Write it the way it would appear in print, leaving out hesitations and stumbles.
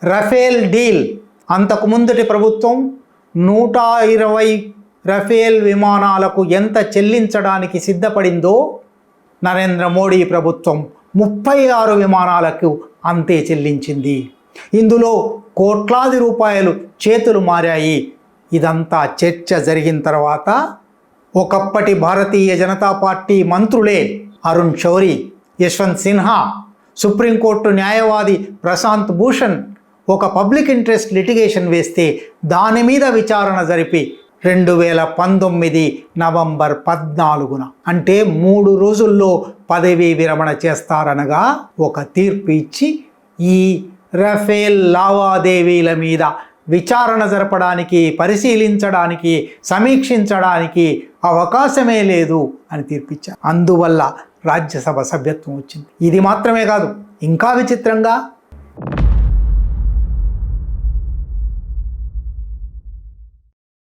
Rafale deal. అంతకు ముందటి ప్రభుత్వం 120 రఫేల్ విమానాలకు ఎంత చెల్లించడానికి సిద్ధపడిందో నరేంద్ర మోడీ ప్రభుత్వం 36 విమానాలకు అంతే చెల్లించింది. ఇందులో కోట్లాది రూపాయలు చేతులు మారాయి. ఇదంతా చర్చ జరిగిన తర్వాత ఒకప్పటి భారతీయ జనతా పార్టీ మంత్రులే అరుణ్ శౌరి, యశ్వంత్ సిన్హా, సుప్రీంకోర్టు న్యాయవాది ప్రశాంత్ భూషణ్ ఒక పబ్లిక్ ఇంట్రెస్ట్ లిటిగేషన్ వేస్తే దాని మీద విచారణ జరిపి 2019 నవంబర్ 14న అంటే 3 రోజుల్లో పదవీ విరమణ చేస్తారనగా ఒక తీర్పు ఇచ్చి ఈ రఫేల్ లావాదేవీల మీద విచారణ జరపడానికి, పరిశీలించడానికి, సమీక్షించడానికి అవకాశమే లేదు అని తీర్పిచ్చారు. అందువల్ల రాజ్యసభ సభ్యత్వం వచ్చింది. ఇది మాత్రమే కాదు, ఇంకా విచిత్రంగా